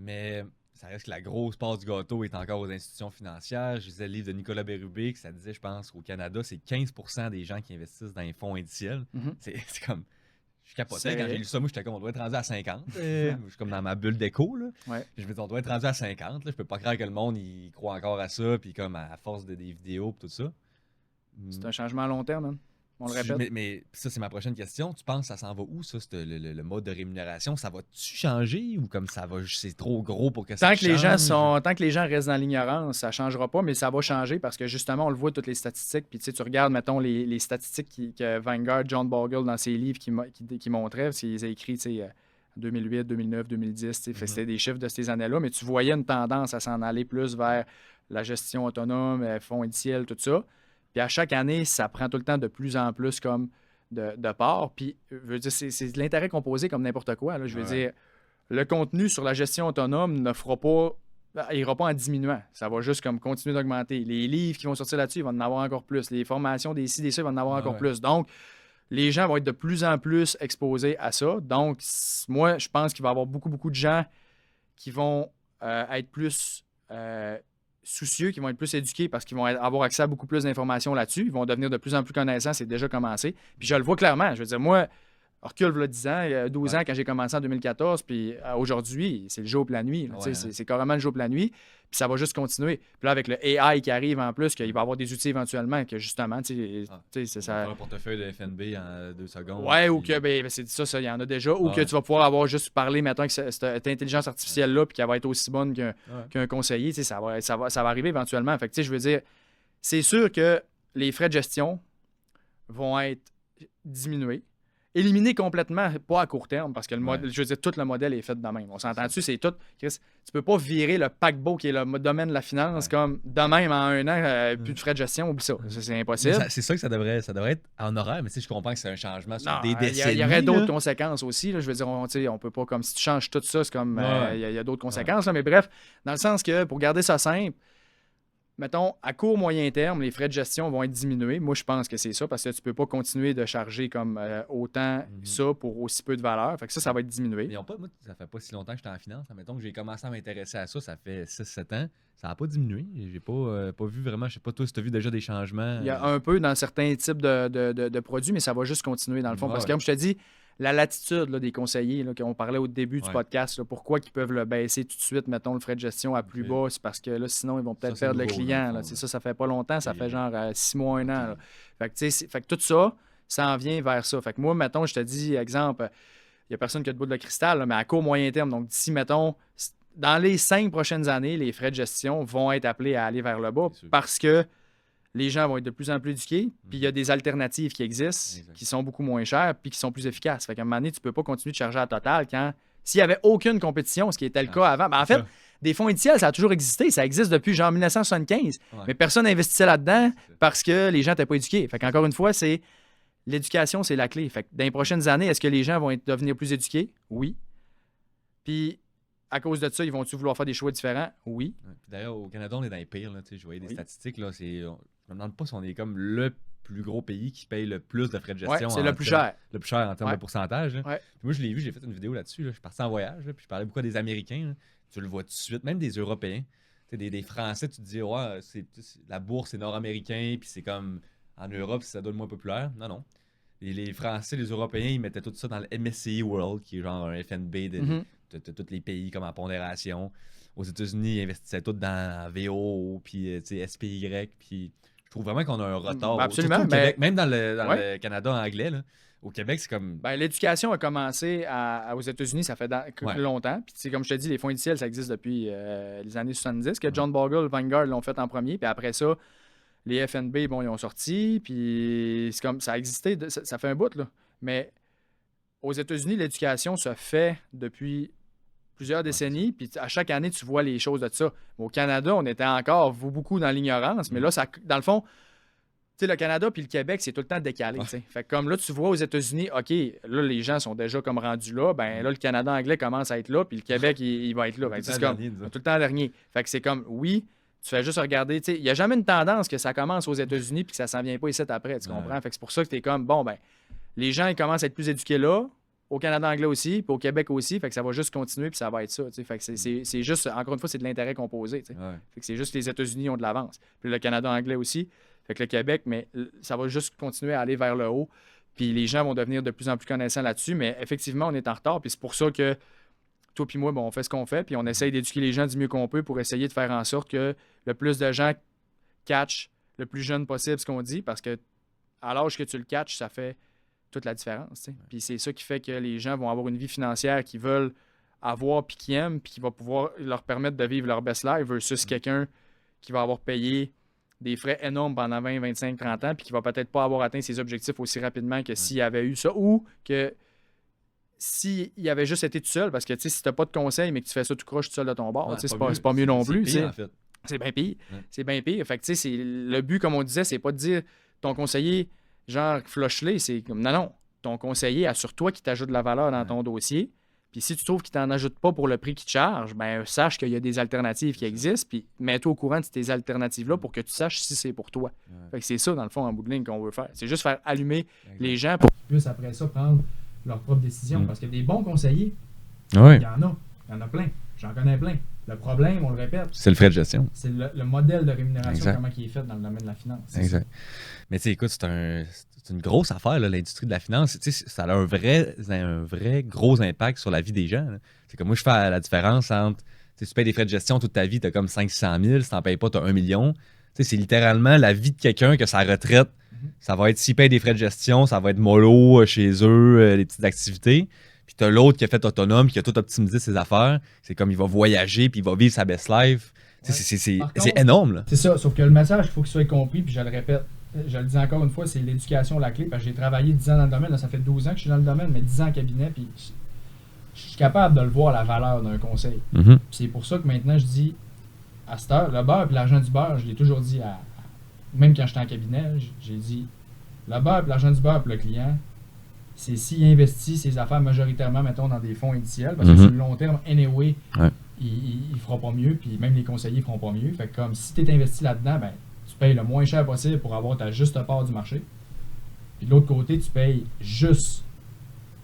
Mais ça reste que la grosse part du gâteau est encore aux institutions financières. Je lisais le livre de Nicolas Bérubé, que ça disait, je pense, qu'au Canada, c'est 15% des gens qui investissent dans les fonds indiciels. Mhm. C'est comme. Je capotais C'est- quand j'ai lu ça. Moi, j'étais comme, on doit être rendu à 50. Je suis comme dans ma bulle d'écho. Là. Ouais. Puis je me dis, on doit être rendu à 50. Là. Je peux pas croire que le monde il croit encore à ça. Puis comme à force de des vidéos et tout ça. C'est un changement à long terme, hein. On le répète. Mais ça, c'est ma prochaine question. Tu penses que ça s'en va où, ça, le mode de rémunération? Ça va-tu changer ou comme ça va, c'est trop gros pour que ça Tant que, change? tant que les gens restent dans l'ignorance, ça ne changera pas, mais ça va changer parce que justement, on le voit toutes les statistiques. Puis tu regardes, mettons, les statistiques que Vanguard, John Bogle, dans ses livres, qui montraient, il a écrit 2008, 2009, 2010, c'était des chiffres de ces années-là, mais tu voyais une tendance à s'en aller plus vers la gestion autonome, fonds indiciels, tout ça. Puis à chaque année, ça prend tout le temps de plus en plus comme de part. Puis, je veux dire, c'est de l'intérêt composé comme n'importe quoi. Là. Je veux dire, le contenu sur la gestion autonome ne fera pas, il n'ira pas en diminuant. Ça va juste comme continuer d'augmenter. Les livres qui vont sortir là-dessus, ils vont en avoir encore plus. Les formations des ci, des ça, ils vont en avoir encore plus. Donc, les gens vont être de plus en plus exposés à ça. Donc, moi, je pense qu'il va y avoir beaucoup, beaucoup de gens qui vont être plus soucieux, qui vont être plus éduqués parce qu'ils vont avoir accès à beaucoup plus d'informations là-dessus. Ils vont devenir de plus en plus connaissants. C'est déjà commencé. Puis je le vois clairement. Je veux dire, moi, recule, il y a 10 ans, 12 ans quand j'ai commencé en 2014, puis aujourd'hui, c'est le jour et la nuit. Là, c'est carrément le jour et la nuit. Puis ça va juste continuer. Puis là, avec le AI qui arrive en plus, qu'il va y avoir des outils éventuellement que justement, c'est ça. Un portefeuille de FNB en 2 secondes. Ouais, puis... ou que c'est ça, il y en a déjà. Ou que tu vas pouvoir avoir juste parlé, mettons, que cette intelligence artificielle-là, puis qu'elle va être aussi bonne qu'un conseiller. Ça va arriver éventuellement. Fait que, je veux dire, c'est sûr que les frais de gestion vont être diminués. Éliminer complètement, pas à court terme, parce que je veux dire, tout le modèle est fait de même. On s'entend dessus, c'est tout. Chris, tu peux pas virer le paquebot qui est le domaine de la finance comme de même en un an, plus de frais de gestion, oublie ça. C'est impossible. C'est ça que ça devrait être en horaire, mais je comprends que c'est un changement sur des décennies. Il y aurait d'autres conséquences aussi. Là, je veux dire, on peut pas, comme si tu changes tout ça, c'est comme, il y a d'autres conséquences. Là, mais bref, dans le sens que, pour garder ça simple, mettons, à court, moyen terme, les frais de gestion vont être diminués. Moi, je pense que c'est ça, parce que tu ne peux pas continuer de charger comme autant ça pour aussi peu de valeur. Fait que ça va être diminué. Mais moi, ça fait pas si longtemps que j'étais en finance. Mettons que j'ai commencé à m'intéresser à ça fait 6-7 ans. Ça n'a pas diminué. J'ai pas vu vraiment, je sais pas toi si tu as vu déjà des changements. Il y a un peu dans certains types de produits, mais ça va juste continuer dans le fond. Parce que comme je te dis, la latitude des conseillers, qu'on parlait au début du podcast, là, pourquoi ils peuvent le baisser tout de suite, mettons, le frais de gestion à plus bas, c'est parce que là, sinon, ils vont peut-être perdre le client. Là, ça fait pas longtemps, ça fait genre 6 mois, 1 an. Là. Fait que tout ça, ça en vient vers ça. Fait que moi, mettons, je te dis, exemple, il n'y a personne qui a de boule de cristal, là, mais à court, moyen terme, donc d'ici, mettons, dans les 5 prochaines années, les frais de gestion vont être appelés à aller vers le bas parce que les gens vont être de plus en plus éduqués, puis il y a des alternatives qui existent, qui sont beaucoup moins chères, puis qui sont plus efficaces. Fait qu'à un moment donné, tu ne peux pas continuer de charger à total quand... S'il n'y avait aucune compétition, ce qui était le cas avant... en fait, des fonds indiciels, ça a toujours existé. Ça existe depuis genre 1975. Mais personne n'investissait là-dedans parce que les gens n'étaient pas éduqués. Fait qu'encore une fois, l'éducation, c'est la clé. Fait que dans les prochaines années, est-ce que les gens vont devenir plus éduqués? Oui. Puis à cause de ça, ils vont-tu vouloir faire des choix différents? Oui. D'ailleurs, au Canada, on est dans les pires. Là, je voyais des statistiques. Là, je me demande pas si on est comme le plus gros pays qui paye le plus de frais de gestion. C'est le plus cher. Le plus cher en termes de pourcentage. Ouais. Puis moi, je l'ai vu, j'ai fait une vidéo là-dessus. Je suis parti en voyage, puis je parlais beaucoup des Américains. Là. Tu le vois tout de suite, même des Européens. Des Français, tu te dis, ouais, la bourse est nord-américain, puis c'est comme en Europe, ça donne moins populaire. Non. Les Français, les Européens, ils mettaient tout ça dans le MSCI World, qui est genre un FNB de tous les pays comme en pondération. Aux États-Unis, ils investissaient tout dans VO, puis SPY, puis je trouve vraiment qu'on a un retard. Absolument. Au Québec, même dans le Canada anglais, là. Au Québec, c'est comme... l'éducation a commencé aux États-Unis, ça fait longtemps. Puis comme je te dis, les fonds indiciels, ça existe depuis les années 70, que John Bogle, Vanguard l'ont fait en premier, puis après ça, les FNB, ils ont sorti, puis c'est comme ça a existé, ça fait un bout, là. Mais aux États-Unis, l'éducation se fait depuis plusieurs décennies, puis à chaque année, tu vois les choses de ça. Au Canada, on était encore beaucoup dans l'ignorance, mais là, dans le fond, tu sais, le Canada puis le Québec, c'est tout le temps décalé. Fait que comme là, tu vois aux États-Unis, OK, là, les gens sont déjà comme rendus là, ben là, le Canada anglais commence à être là, puis le Québec, il va être là. C'est comme tout le temps dernier. Fait que c'est comme, oui, tu fais juste regarder, tu sais, il n'y a jamais une tendance que ça commence aux États-Unis puis que ça s'en vient pas ici après, tu comprends? Fait que c'est pour ça que tu es comme, bon, ben les gens, ils commencent à être plus éduqués là, au Canada anglais aussi, puis au Québec aussi. Fait que ça va juste continuer, puis ça va être ça. Fait que c'est juste, encore une fois, c'est de l'intérêt composé. Fait que c'est juste que les États-Unis ont de l'avance. Puis le Canada anglais aussi. Fait que le Québec, mais ça va juste continuer à aller vers le haut. Puis les gens vont devenir de plus en plus connaissants là-dessus. Mais effectivement, on est en retard. Puis c'est pour ça que toi puis moi, on fait ce qu'on fait. Puis on essaye d'éduquer les gens du mieux qu'on peut pour essayer de faire en sorte que le plus de gens catch le plus jeune possible ce qu'on dit. Parce que à l'âge que tu le catches, ça fait toute la différence. Puis c'est ça qui fait que les gens vont avoir une vie financière qu'ils veulent avoir puis qu'ils aiment, puis qui va pouvoir leur permettre de vivre leur best life versus quelqu'un qui va avoir payé des frais énormes pendant 20, 25, 30 ans puis qui va peut-être pas avoir atteint ses objectifs aussi rapidement que s'il avait eu ça ou que s'il avait juste été tout seul parce que si t'as pas de conseil mais que tu fais ça tout croche tout seul de ton bord, c'est pas mieux non plus. Pire, en fait. C'est bien pire. C'est bien pire. Fait que le but, comme on disait, c'est pas de dire ton conseiller genre flush-les, c'est comme non. Ton conseiller, assure-toi qu'il t'ajoute de la valeur dans ton dossier. Puis si tu trouves qu'il t'en ajoute pas pour le prix qu'il te charge, ben sache qu'il y a des alternatives qui existent, puis mets-toi au courant de ces alternatives-là pour que tu saches si c'est pour toi. Fait que c'est ça, dans le fond, en bout de ligne, qu'on veut faire. C'est juste faire allumer les gens pour qu'ils puissent, après ça, prendre leurs propres décisions. Parce que des bons conseillers, il y en a. Il y en a plein. J'en connais plein. Le problème, on le répète, c'est le frais de gestion. C'est le modèle de rémunération, comment il est fait dans le domaine de la finance. Exact. Mais tu sais, écoute, c'est une grosse affaire, là, l'industrie de la finance. Ça a un vrai gros impact sur la vie des gens. C'est comme moi, je fais la différence entre si tu payes des frais de gestion toute ta vie, tu as comme 500 000. Si tu n'en payes pas, tu as 1 million. C'est littéralement la vie de quelqu'un que sa retraite, ça va être, s'il paye des frais de gestion, ça va être mollo chez eux, les petites activités. Puis tu as l'autre qui a fait autonome, qui a tout optimisé ses affaires. C'est comme il va voyager, puis il va vivre sa best life. Ouais. C'est énorme. Là. C'est ça, sauf que le message, il faut qu'il soit compris, puis je le répète. Je le dis encore une fois, c'est l'éducation la clé, parce que j'ai travaillé 10 ans dans le domaine, là, ça fait 12 ans que je suis dans le domaine, mais 10 ans en cabinet, puis je suis capable de le voir, la valeur d'un conseil. Puis c'est pour ça que maintenant, je dis, à cette heure, le beurre et l'argent du beurre, je l'ai toujours dit, même quand j'étais en cabinet, j'ai dit, le beurre et l'argent du beurre pour le client, c'est s'il investit ses affaires majoritairement, mettons, dans des fonds indiciels, parce que sur le long terme, anyway, il fera pas mieux, puis même les conseillers feront pas mieux. Fait que comme si tu es investi là-dedans, ben tu payes le moins cher possible pour avoir ta juste part du marché. Puis de l'autre côté, tu payes juste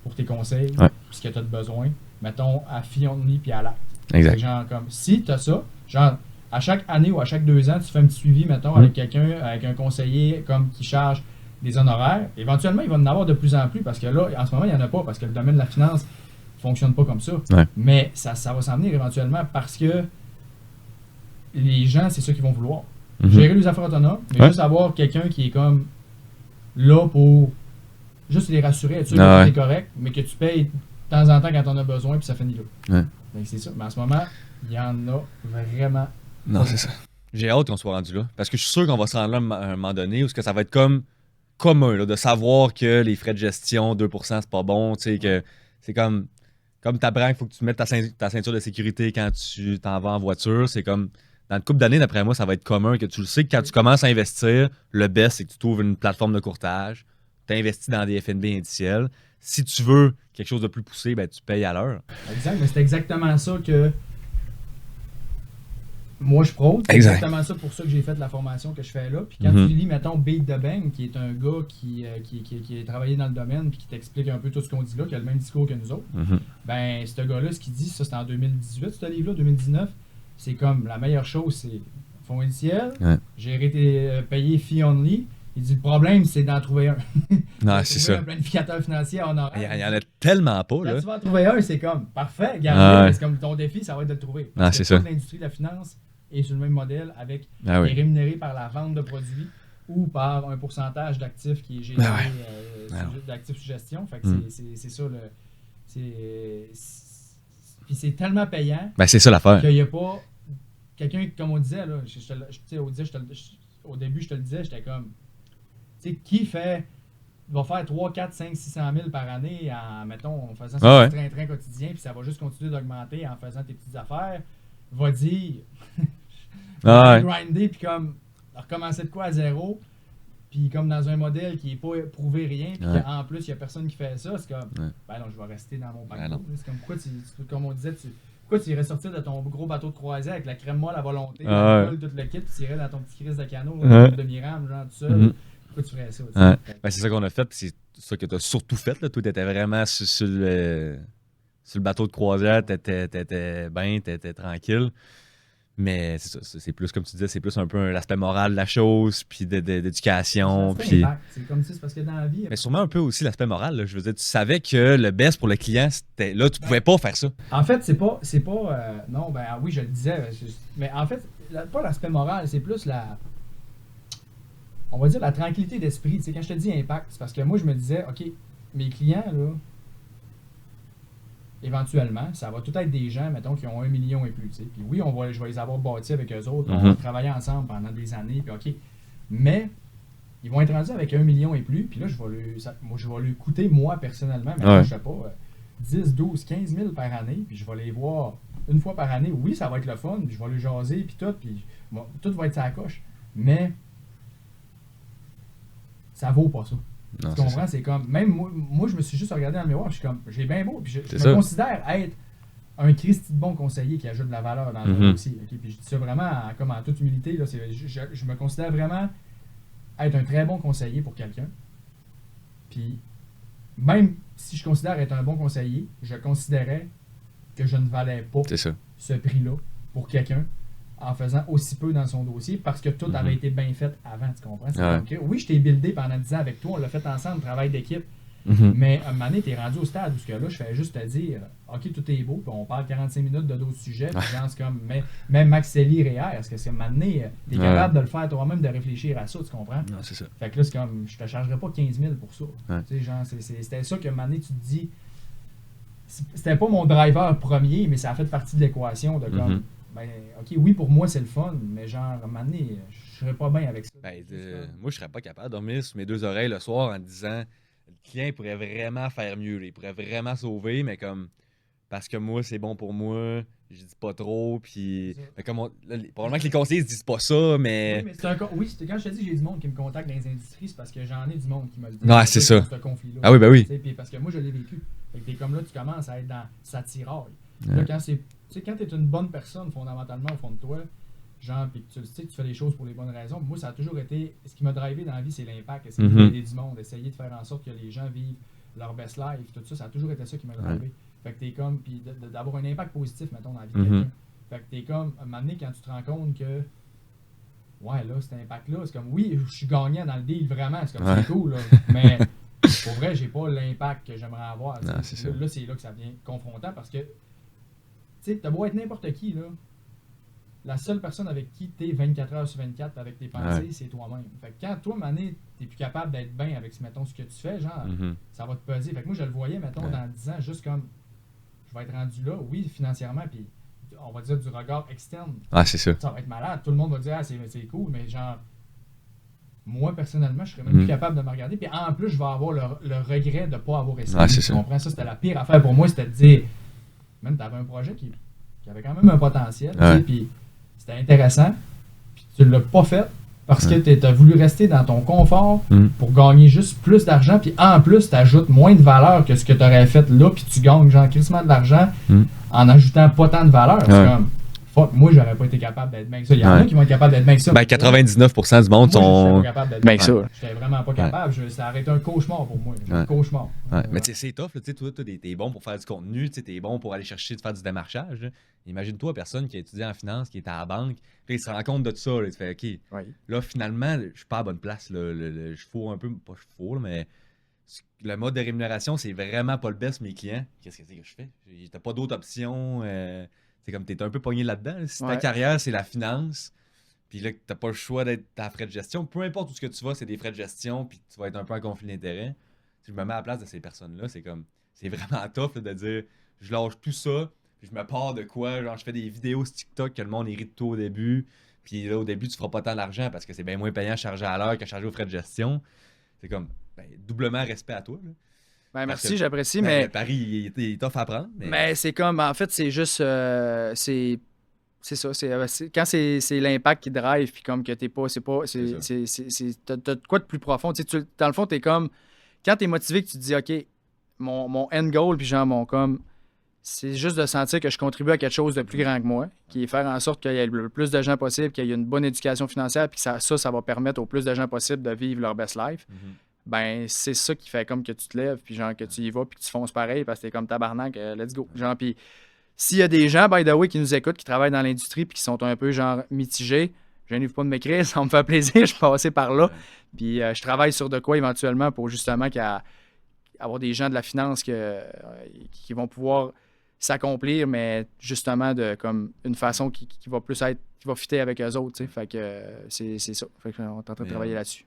pour tes conseils, ce que tu as de besoin, mettons, à fee only puis à l'acte. Exact. Genre, comme si tu as ça, genre, à chaque année ou à chaque 2 ans, tu fais un petit suivi, mettons, avec quelqu'un, avec un conseiller comme qui charge des honoraires. Éventuellement, il va en avoir de plus en plus parce que là, en ce moment, il n'y en a pas parce que le domaine de la finance ne fonctionne pas comme ça. Mais ça va s'en venir éventuellement parce que les gens, c'est ça qu'ils vont vouloir. Gérer les affaires autonomes, mais juste avoir quelqu'un qui est comme là pour juste les rassurer, être sûr que tout est correct, mais que tu payes de temps en temps quand on a besoin, puis ça finit là. Donc c'est ça. Mais en ce moment, il y en a vraiment. Non, c'est ça. J'ai hâte qu'on soit rendu là. Parce que je suis sûr qu'on va se rendre là à un moment donné où ça va être comme commun, là, de savoir que les frais de gestion, 2%, c'est pas bon. Tu sais, que c'est comme ta branque, il faut que tu mettes ta ceinture de sécurité quand tu t'en vas en voiture. C'est comme. Dans une couple d'années, d'après moi, ça va être commun que tu le sais que quand tu commences à investir, le best, c'est que tu trouves une plateforme de courtage, tu investis dans des FNB indiciels. Si tu veux quelque chose de plus poussé, ben, tu payes à l'heure. Exact, mais c'est exactement ça que moi je prône. C'est exactement ça pour ça que j'ai fait la formation que je fais là. Puis quand tu lis, mettons, Beat the Bank, qui est un gars qui a travaillé dans le domaine puis qui t'explique un peu tout ce qu'on dit là, qui a le même discours que nous autres, ben, ce gars-là, ce qu'il dit, ça c'était en 2018, ce livre-là, 2019, c'est comme la meilleure chose, c'est fonds indiciel, gérer payer fee only. Il dit le problème, c'est d'en trouver un. Non, c'est ça. Un planificateur financier en horaire. Il y en a tellement pas. Là. Quand tu vas en trouver un, c'est comme parfait, garde-le. C'est comme ton défi, ça va être de le trouver. Parce que c'est ça. L'industrie de la finance est sur le même modèle avec est rémunéré par la vente de produits ou par un pourcentage d'actifs qui est généré d'actifs sous gestion. Fait que c'est ça le. Puis c'est tellement payant. Ben, c'est ça l'affaire. Qu'il n'y a pas quelqu'un, comme on disait, là, au début, je te le disais, j'étais comme. Tu sais, qui va faire 3, 4, 5, 600 000 par année en, mettons, en faisant son train-train quotidien, puis ça va juste continuer d'augmenter en faisant tes petites affaires, va dire. Grinder, puis comme recommencer de quoi à zéro. Puis comme dans un modèle qui n'est pas prouvé rien, puis qu'en plus, il n'y a personne qui fait ça, c'est comme, ben non, je vais rester dans mon parcours. C'est comme, pourquoi comme on disait, pourquoi tu irais sortir de ton gros bateau de croisière avec la crème molle à volonté, tout le kit, puis tu irais dans ton petit crise de canot, de demi-rame, genre tout seul, pourquoi tu ferais ça? Ouais. Ben, c'est ça qu'on a fait, puis c'est ça que tu as surtout fait. Là. Toi, tu étais vraiment sur le bateau de croisière, tu étais bien, tu étais tranquille. Mais c'est ça, c'est plus, comme tu disais, c'est plus un peu l'aspect moral de la chose, puis d'éducation. Puis... C'est comme si c'est parce que dans la vie. Mais sûrement un peu aussi l'aspect moral. Là. Je veux dire, tu savais que le best pour le client, c'était là, tu pouvais pas faire ça. En fait, c'est pas non, ben oui, je le disais. Mais en fait, pas l'aspect moral, c'est plus on va dire la tranquillité d'esprit. Tu sais, quand je te dis impact, c'est parce que moi, je me disais, OK, mes clients, là, éventuellement, ça va tout être des gens, mettons, qui ont 1 million et plus. Tu sais. Puis oui, je vais les avoir bâtis avec eux autres, on va travailler ensemble pendant des années, puis OK. Mais ils vont être rendus avec 1 million et plus, puis là, je vais lui coûter, moi, personnellement, mais je sais pas, 10, 12, 15 000 par année, puis je vais les voir une fois par année. Oui, ça va être le fun, puis je vais lui jaser, puis tout va être sa coche. Mais ça vaut pas ça. Non, tu comprends? C'est comme, même moi, je me suis juste regardé dans le miroir, je suis comme, j'ai bien beau, puis je me ça. considère être un Christy de bon conseiller qui ajoute de la valeur dans le dossier. Okay? Puis je dis ça vraiment comme en toute humilité. Là, je me considère vraiment être un très bon conseiller pour quelqu'un. Puis même si je considère être un bon conseiller, je considérais que je ne valais pas ce prix-là pour quelqu'un en faisant aussi peu dans son dossier parce que tout avait été bien fait avant, tu comprends? Donc, oui, je t'ai buildé pendant 10 ans avec toi, on l'a fait ensemble, travail d'équipe. Mais à un moment donné, t'es rendu au stade où ce que là, je fais juste te dire, OK, tout est beau, puis on parle 45 minutes de d'autres sujets, puis genre, c'est comme, même Max Célie Réal, est-ce que c'est à un moment donné, t'es capable de le faire toi-même, de réfléchir à ça, tu comprends? Non, c'est ça. Fait que là, c'est comme, je te chargerais pas 15 000 pour ça. Tu sais, genre, c'était ça qu'à un moment donné, tu te dis, c'était pas mon driver premier, mais ça a fait partie de l'équation de comme, ben, OK, oui, pour moi, c'est le fun, mais genre, à un moment donné, je serais pas bien avec ça. Ben, moi, je serais pas capable de dormir sur mes 2 oreilles le soir en disant le client pourrait vraiment faire mieux, il pourrait vraiment sauver, mais comme parce que moi, c'est bon pour moi, je dis pas trop, puis comme probablement que les conseillers se disent pas ça, mais... Oui, mais c'est quand je te dis que j'ai du monde qui me contacte dans les industries, c'est parce que j'en ai du monde qui me le dit. Non, c'est ça. Ce conflit-là. Ah oui, ben oui. Puis parce que moi, je l'ai vécu. Fait que t'es comme là, tu commences à être dans sa tiraille. Là, quand t'es une bonne personne, fondamentalement, au fond de toi, genre, puis tu sais que tu fais les choses pour les bonnes raisons. Moi, ça a toujours été. Ce qui m'a drivé dans la vie, c'est l'impact. Essayer d'aider du monde, essayer de faire en sorte que les gens vivent leur best life. Tout ça, ça a toujours été ça qui m'a drivé. Fait que t'es comme. Puis d'avoir un impact positif, mettons, dans la vie de quelqu'un. Fait que t'es comme. À un moment donné, quand tu te rends compte que. Ouais, là, cet impact-là, c'est comme. Oui, je suis gagnant dans le deal, vraiment. C'est comme c'est cool, là. Mais pour vrai, j'ai pas l'impact que j'aimerais avoir. Non, c'est ça. Là, c'est là que ça devient confrontant parce que. Tu sais, t'as beau être n'importe qui, là. La seule personne avec qui t'es 24 heures sur 24 avec tes pensées, c'est toi-même. Fait que quand toi, Mané, t'es plus capable d'être bien avec, mettons, ce que tu fais, genre, ça va te peser. Fait que moi, je le voyais, mettons, dans 10 ans, juste comme, je vais être rendu là, oui, financièrement, puis on va dire du regard externe. Ah, c'est ça. Ça va être malade. Tout le monde va dire, ah, c'est cool, mais genre, moi, personnellement, je serais même plus capable de me regarder. Puis en plus, je vais avoir le regret de ne pas avoir essayé. Tu comprends? Ça, c'était la pire affaire pour moi, c'était de dire, même, t'avais un projet qui avait quand même un potentiel, tu sais, puis c'était intéressant, puis tu l'as pas fait parce que tu as voulu rester dans ton confort pour gagner juste plus d'argent, puis en plus, tu ajoutes moins de valeur que ce que tu aurais fait là, puis tu gagnes genre crissement de l'argent en ajoutant pas tant de valeur. C'est comme, fuck, moi, j'aurais pas été capable d'être bien que ça. Il y en a qui vont être capables d'être bien que ça. Ben, 99% du monde sont... Moi, je serais pas capable d'être bien que ça. J'étais vraiment pas capable. Ça aurait été un cauchemar pour moi. Un cauchemar. Mais c'est tough, là, toi, t'es bon pour faire du contenu, t'es bon pour aller chercher de faire du démarchage. Là. Imagine-toi, personne qui a étudié en finance, qui est à la banque, puis il se rend compte de tout ça. Là, tu fais, OK, là, finalement, je suis pas à la bonne place. Là, je fourre un peu, pas je fourre, mais le mode de rémunération, c'est vraiment pas le best, mes clients. Qu'est-ce que je fais? T'as pas d'autre option. C'est comme t'es un peu pogné là-dedans. Si ta carrière, c'est la finance, puis là, t'as pas le choix d'être à frais de gestion. Peu importe où ce que tu vas, c'est des frais de gestion, puis tu vas être un peu en conflit d'intérêts. Si je me mets à la place de ces personnes-là, c'est comme, c'est vraiment tough là, de dire, je lâche tout ça, puis je me pars de quoi, genre je fais des vidéos sur TikTok que le monde hérite de toi au début, puis là, au début, tu feras pas tant d'argent parce que c'est bien moins payant à charger à l'heure qu'à charger aux frais de gestion. C'est comme, doublement respect à toi, là. Ben, merci, j'apprécie, mais... Paris, il est tough à prendre. Mais c'est comme, en fait, c'est juste... c'est ça, quand c'est l'impact qui drive, puis comme que t'es pas... T'as de quoi de plus profond. Dans le fond, t'es comme... Quand t'es motivé, que tu te dis, OK, mon end goal, puis genre, c'est juste de sentir que je contribue à quelque chose de plus grand que moi, qui est faire en sorte qu'il y ait le plus de gens possible, qu'il y ait une bonne éducation financière, puis que ça va permettre au plus de gens possible de vivre leur best life. Ben, c'est ça qui fait comme que tu te lèves, puis genre que tu y vas, puis que tu fonces pareil, parce que t'es comme tabarnak, let's go. Genre, puis s'il y a des gens, by the way, qui nous écoutent, qui travaillent dans l'industrie, puis qui sont un peu genre mitigés, gênez-vous pas de m'écrire, ça me fait plaisir, je suis passé par là. Puis je travaille sur de quoi éventuellement pour justement avoir des gens de la finance qui vont pouvoir s'accomplir, mais justement de comme une façon qui va plus être, qui va fitter avec eux autres, tu sais. Fait que c'est ça. Fait qu'on est en train de travailler là-dessus.